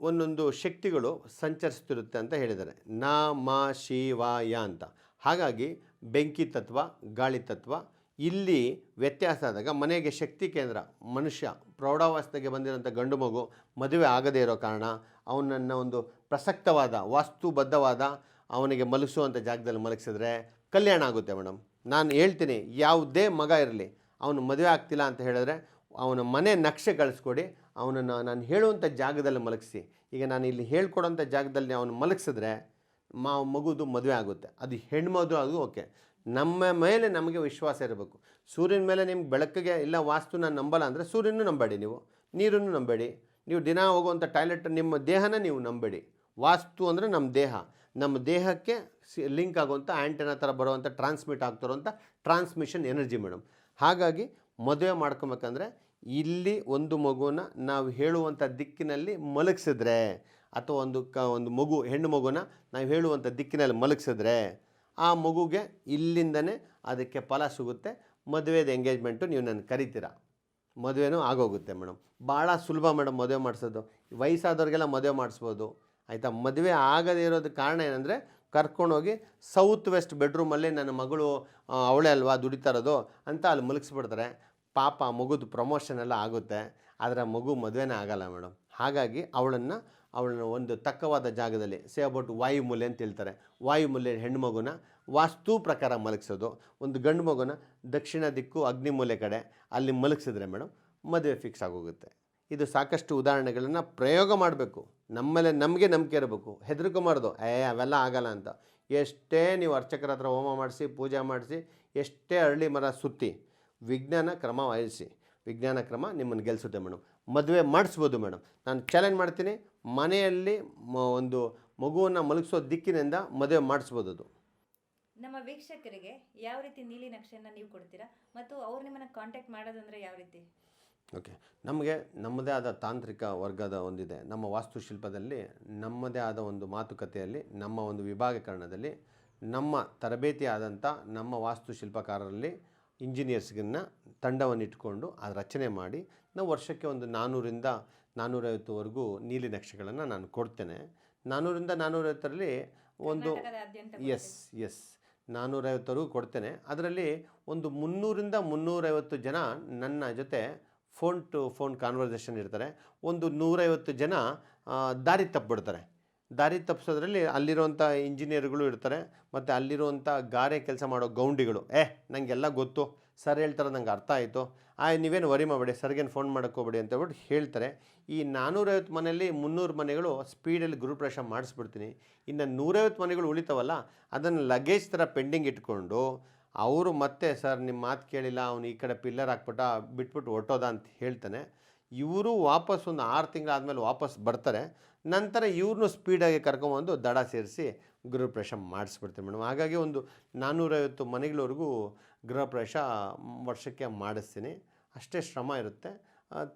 ಒಂದೊಂದು ಶಕ್ತಿಗಳು ಸಂಚರಿಸ್ತಿರುತ್ತೆ ಅಂತ ಹೇಳಿದ್ದಾರೆ, ನ ಮ ಶಿವಾಯ ಅಂತ. ಹಾಗಾಗಿ ಬೆಂಕಿ ತತ್ವ, ಗಾಳಿ ತತ್ವ ಇಲ್ಲಿ ವ್ಯತ್ಯಾಸ ಆದಾಗ ಮನೆಗೆ ಶಕ್ತಿ ಕೇಂದ್ರ ಮನುಷ್ಯ ಪ್ರೌಢಾವಸ್ಥೆಗೆ ಬಂದಿರೋಂಥ ಗಂಡು ಮಗು ಮದುವೆ ಆಗದೇ ಇರೋ ಕಾರಣ ಅವನನ್ನು ಒಂದು ಪ್ರಸಕ್ತವಾದ ವಾಸ್ತುಬದ್ಧವಾದ ಅವನಿಗೆ ಮಲಗಿಸುವಂಥ ಜಾಗದಲ್ಲಿ ಮಲಗಿಸಿದ್ರೆ ಕಲ್ಯಾಣ ಆಗುತ್ತೆ ಮೇಡಮ್. ನಾನು ಹೇಳ್ತೀನಿ, ಯಾವುದೇ ಮಗ ಇರಲಿ ಅವನು ಮದುವೆ ಆಗ್ತಿಲ್ಲ ಅಂತ ಹೇಳಿದ್ರೆ ಅವನ ಮನೆ ನಕ್ಷೆ ಕಳಿಸ್ಕೊಡಿ, ಅವನನ್ನು ನಾನು ಹೇಳುವಂಥ ಜಾಗದಲ್ಲಿ ಮಲಗಿಸಿ. ಈಗ ನಾನು ಇಲ್ಲಿ ಹೇಳ್ಕೊಡೋಂಥ ಜಾಗದಲ್ಲಿ ಅವನು ಮಲಗಿಸಿದ್ರೆ ಮಗುದು ಮದುವೆ ಆಗುತ್ತೆ. ಅದು ಹೆಣ್ಮದು ಅದು ಓಕೆ. ನಮ್ಮ ಮೇಲೆ ನಮಗೆ ವಿಶ್ವಾಸ ಇರಬೇಕು. ಸೂರ್ಯನ ಮೇಲೆ ನಿಮ್ಗೆ ಬೆಳಕಿಗೆ ಇಲ್ಲ ವಾಸ್ತುನ ನಂಬಲ್ಲ ಅಂದರೆ ಸೂರ್ಯನೂ ನಂಬೇಡಿ, ನೀವು ನೀರನ್ನು ನಂಬೇಡಿ, ನೀವು ದಿನ ಹೋಗುವಂಥ ಟಾಯ್ಲೆಟ್ ನಿಮ್ಮ ದೇಹನ ನೀವು ನಂಬೇಡಿ. ವಾಸ್ತು ಅಂದರೆ ನಮ್ಮ ದೇಹ, ನಮ್ಮ ದೇಹಕ್ಕೆ ಲಿಂಕ್ ಆಗುವಂಥ ಆ್ಯಂಟೆನಾ ಥರ ಬರುವಂಥ ಟ್ರಾನ್ಸ್ಮಿಟ್ ಆಗ್ತಿರೋಂಥ ಟ್ರಾನ್ಸ್ಮಿಷನ್ ಎನರ್ಜಿ ಮೇಡಮ್. ಹಾಗಾಗಿ ಮದುವೆ ಮಾಡ್ಕೊಬೇಕಂದ್ರೆ ಇಲ್ಲಿ ಒಂದು ಮಗುನ ನಾವು ಹೇಳುವಂಥ ದಿಕ್ಕಿನಲ್ಲಿ ಮಲಗಿಸಿದ್ರೆ ಅಥವಾ ಒಂದು ಮಗು ಹೆಣ್ಣು ಮಗುನ ನಾವು ಹೇಳುವಂಥ ದಿಕ್ಕಿನಲ್ಲಿ ಮಲಗಿಸಿದ್ರೆ ಆ ಮಗುಗೆ ಇಲ್ಲಿಂದನೇ ಅದಕ್ಕೆ ಫಲ ಸಿಗುತ್ತೆ. ಮದುವೆದು ಎಂಗೇಜ್ಮೆಂಟು ನೀವು ನನ್ನ ಕರಿತೀರ, ಮದುವೆನೂ ಆಗೋಗುತ್ತೆ ಮೇಡಮ್. ಭಾಳ ಸುಲಭ ಮೇಡಮ್ ಮದುವೆ ಮಾಡಿಸೋದು. ವಯಸ್ಸಾದವ್ರಿಗೆಲ್ಲ ಮದುವೆ ಮಾಡಿಸ್ಬೋದು ಆಯಿತಾ. ಮದುವೆ ಆಗದೇ ಇರೋದು ಕಾರಣ ಏನಂದರೆ ಕರ್ಕೊಂಡೋಗಿ ಸೌತ್ ವೆಸ್ಟ್ ಬೆಡ್ರೂಮಲ್ಲಿ ನನ್ನ ಮಗಳು ಅವಳೇ ಅಲ್ವಾ ದುಡಿತಾ ಇರೋದು ಅಂತ ಅಲ್ಲಿ ಮಲಗಿಸ್ಬಿಡ್ತಾರೆ. ಪಾಪ ಮಗುದು ಪ್ರಮೋಷನ್ ಎಲ್ಲ ಆಗುತ್ತೆ, ಆದರೆ ಮಗು ಮದುವೆನೇ ಆಗಲ್ಲ ಮೇಡಮ್. ಹಾಗಾಗಿ ಅವಳನ್ನು ಒಂದು ತಕ್ಕವಾದ ಜಾಗದಲ್ಲಿ ಅಬೌಟ್ ವಾಯುಮೂಲೆ ಅಂತ ಹೇಳ್ತಾರೆ, ವಾಯುಮೂಲೆ ಹೆಣ್ಣು ಮಗುನ ವಾಸ್ತು ಪ್ರಕಾರ ಮಲಗಿಸೋದು. ಒಂದು ಗಂಡು ಮಗುನ ದಕ್ಷಿಣ ದಿಕ್ಕು ಅಗ್ನಿಮೂಲೆ ಕಡೆ ಅಲ್ಲಿ ಮಲಗಿಸಿದ್ರೆ ಮೇಡಮ್ ಮದುವೆ ಫಿಕ್ಸ್ ಆಗೋಗುತ್ತೆ. ಇದು ಸಾಕಷ್ಟು ಉದಾಹರಣೆಗಳನ್ನು ಪ್ರಯೋಗ ಮಾಡಬೇಕು. ನಮ್ಮಲ್ಲಿ ನಮಗೆ ನಂಬಿಕೆ ಇರಬೇಕು. ಹೆದರ್ಕೊಂಬಾರ್ದು, ಅವೆಲ್ಲ ಆಗಲ್ಲ ಅಂತ. ಎಷ್ಟೇ ನೀವು ಅರ್ಚಕರ ಹತ್ರ ಹೋಮ ಮಾಡಿಸಿ ಪೂಜೆ ಮಾಡಿಸಿ ಎಷ್ಟೇ ಅರಳಿ ಮರ ಸುತ್ತಿ ವಿಜ್ಞಾನ ಕ್ರಮ ವಹಿಸಿ, ವಿಜ್ಞಾನ ಕ್ರಮ ನಿಮ್ಮನ್ನು ಗೆಲ್ಲಿಸುತ್ತೆ ಮೇಡಮ್. ಮದುವೆ ಮಾಡಿಸ್ಬೋದು ಮೇಡಮ್. ನಾನು ಚಾಲೆಂಜ್ ಮಾಡ್ತೀನಿ, ಮನೆಯಲ್ಲಿ ಒಂದು ಮಗುವನ್ನು ಮಲಗಿಸೋ ದಿಕ್ಕಿನಿಂದ ಮದುವೆ ಮಾಡಿಸ್ಬೋದು. ಅದು ನಮ್ಮ ವೀಕ್ಷಕರಿಗೆ ಯಾವ ರೀತಿ ನೀಲಿ ನಕ್ಷೆಯನ್ನು ನೀವು ಕೊಡ್ತೀರಾ ಮತ್ತು ಅವ್ರು ನಿಮ್ಮನ್ನು ಕಾಂಟ್ಯಾಕ್ಟ್ ಮಾಡೋದಂದರೆ ಯಾವ ರೀತಿ? ಓಕೆ, ನಮಗೆ ನಮ್ಮದೇ ಆದ ತಾಂತ್ರಿಕ ವರ್ಗದ ಒಂದಿದೆ. ನಮ್ಮ ವಾಸ್ತುಶಿಲ್ಪದಲ್ಲಿ ನಮ್ಮದೇ ಆದ ಒಂದು ಮಾತುಕತೆಯಲ್ಲಿ ನಮ್ಮ ಒಂದು ವಿಭಾಗೀಕರಣದಲ್ಲಿ ನಮ್ಮ ತರಬೇತಿ ಆದಂಥ ನಮ್ಮ ವಾಸ್ತುಶಿಲ್ಪಕಾರರಲ್ಲಿ ಇಂಜಿನಿಯರ್ಸ್ಗನ್ನ ತಂಡವನ್ನು ಇಟ್ಕೊಂಡು ಅದು ರಚನೆ ಮಾಡಿ ನಾವು ವರ್ಷಕ್ಕೆ ಒಂದು 400ರಿಂದ 450ವರೆಗೂ ನೀಲಿ ನಕ್ಷೆಗಳನ್ನು ನಾನು ಕೊಡ್ತೇನೆ. 400ರಿಂದ 450ರಲ್ಲಿ ಒಂದು ಎಸ್ 450ವರೆಗೂ ಕೊಡ್ತೇನೆ. ಅದರಲ್ಲಿ ಒಂದು 300ರಿಂದ 350 ಜನ ನನ್ನ ಜೊತೆ ಫೋನ್ ಟು ಫೋನ್ ಕಾನ್ವರ್ಸೇಷನ್ ಇರ್ತಾರೆ. ಒಂದು 150 ಜನ ದಾರಿ ತಪ್ಪಿಬಿಡ್ತಾರೆ. ದಾರಿ ತಪ್ಪಿಸೋದ್ರಲ್ಲಿ ಅಲ್ಲಿರುವಂಥ ಇಂಜಿನಿಯರ್ಗಳು ಇರ್ತಾರೆ ಮತ್ತು ಅಲ್ಲಿರುವಂಥ ಗಾರೆ ಕೆಲಸ ಮಾಡೋ ಗೌಂಡಿಗಳು, ನನಗೆಲ್ಲ ಗೊತ್ತು ಸರ್ ಹೇಳ್ತಾರೆ, ನಂಗೆ ಅರ್ಥ ಆಯಿತು, ನೀವೇನು ವರಿ ಮಾಡಬೇಡಿ, ಸರ್ಗೇನು ಫೋನ್ ಮಾಡೋಕ್ಕೋಗ್ಬೇಡಿ ಅಂತ ಹೇಳ್ಬಿಟ್ಟು ಹೇಳ್ತಾರೆ. ಈ 450 ಮನೆಯಲ್ಲಿ 300 ಮನೆಗಳು ಸ್ಪೀಡಲ್ಲಿ ಗೃಹಪ್ರವೇಶ ಮಾಡಿಸ್ಬಿಡ್ತೀನಿ. ಇನ್ನು 150 ಮನೆಗಳು ಉಳಿತಾವಲ್ಲ, ಅದನ್ನು ಲಗೇಜ್ ಥರ ಪೆಂಡಿಂಗ್ ಇಟ್ಕೊಂಡು ಅವರು ಮತ್ತೆ ಸರ್ ನಿಮ್ಮ ಮಾತು ಕೇಳಿಲ್ಲ, ಅವನು ಈ ಕಡೆ ಪಿಲ್ಲರ್ ಹಾಕ್ಬಿಟ್ಟ ಬಿಟ್ಬಿಟ್ಟು ಹೊಟ್ಟೋದ ಅಂತ ಹೇಳ್ತಾನೆ. ಇವರು ವಾಪಸ್ ಒಂದು 6 ತಿಂಗಳಾದಮೇಲೆ ವಾಪಸ್ ಬರ್ತಾರೆ. ನಂತರ ಇವ್ರನ್ನೂ ಸ್ಪೀಡಾಗಿ ಕರ್ಕೊಂಬಂದು ದಡ ಸೇರಿಸಿ ಗೃಹಪ್ರವೇಶ ಮಾಡಿಸ್ಬಿಡ್ತೀನಿ ಮೇಡಮ್. ಹಾಗಾಗಿ ಒಂದು 450 ಮನೆಗಳವರೆಗೂ ಗೃಹಪ್ರವೇಶ ವರ್ಷಕ್ಕೆ ಮಾಡಿಸ್ತೀನಿ. ಅಷ್ಟೇ ಶ್ರಮ ಇರುತ್ತೆ.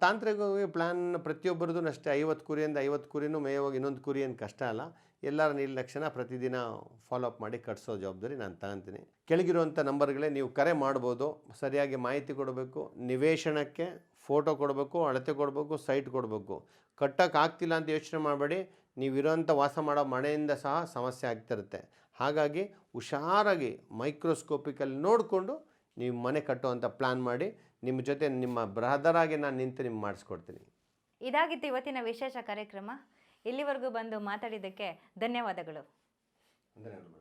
ತಾಂತ್ರಿಕವಾಗಿ ಪ್ಲ್ಯಾನ್ ಪ್ರತಿಯೊಬ್ಬರದ್ದು ಅಷ್ಟೇ 50 ಕುರಿಯಿಂದ 50 ಕುರಿನೂ ಮೇಯೋಗಿ ಇನ್ನೊಂದು ಕುರಿ ಏನು ಕಷ್ಟ ಅಲ್ಲ. ಎಲ್ಲರ ನೀಲಿ ನಕ್ಷೆನ ಪ್ರತಿದಿನ ಫಾಲೋಅಪ್ ಮಾಡಿ ಕಟ್ಸೋ ಜವಾಬ್ದಾರಿ ನಾನು ತಗೊಂತೀನಿ. ಕೆಳಗಿರುವಂಥ ನಂಬರ್ಗಳೇ ನೀವು ಕರೆ ಮಾಡ್ಬೋದು. ಸರಿಯಾಗಿ ಮಾಹಿತಿ ಕೊಡಬೇಕು, ನಿವೇಶನಕ್ಕೆ ಫೋಟೋ ಕೊಡಬೇಕು, ಅಳತೆ ಕೊಡಬೇಕು, ಸೈಟ್ ಕೊಡಬೇಕು. ಕಟ್ಟೋಕ್ಕಾಗ್ತಿಲ್ಲ ಅಂತ ಯೋಚನೆ ಮಾಡಬೇಡಿ. ನೀವಿರೋಂಥ ವಾಸ ಮಾಡೋ ಮನೆಯಿಂದ ಸಹ ಸಮಸ್ಯೆ ಆಗ್ತಿರುತ್ತೆ. ಹಾಗಾಗಿ ಹುಷಾರಾಗಿ ಮೈಕ್ರೋಸ್ಕೋಪಿಕಲ್ಲಿ ನೋಡಿಕೊಂಡು ನೀವು ಮನೆ ಕಟ್ಟುವಂಥ ಪ್ಲ್ಯಾನ್ ಮಾಡಿ ನಿಮ್ಮ ಜೊತೆ ನಿಮ್ಮ ಬ್ರದರಾಗಿ ನಾನು ನಿಂತು ನಿಮ್ಗೆ ಮಾಡಿಸ್ಕೊಡ್ತೀನಿ. ಇದಾಗಿತ್ತು ಇವತ್ತಿನ ವಿಶೇಷ ಕಾರ್ಯಕ್ರಮ. ಇಲ್ಲಿವರೆಗೂ ಬಂದು ಮಾತಾಡಿದ್ದಕ್ಕೆ ಧನ್ಯವಾದಗಳು. ಧನ್ಯವಾದ.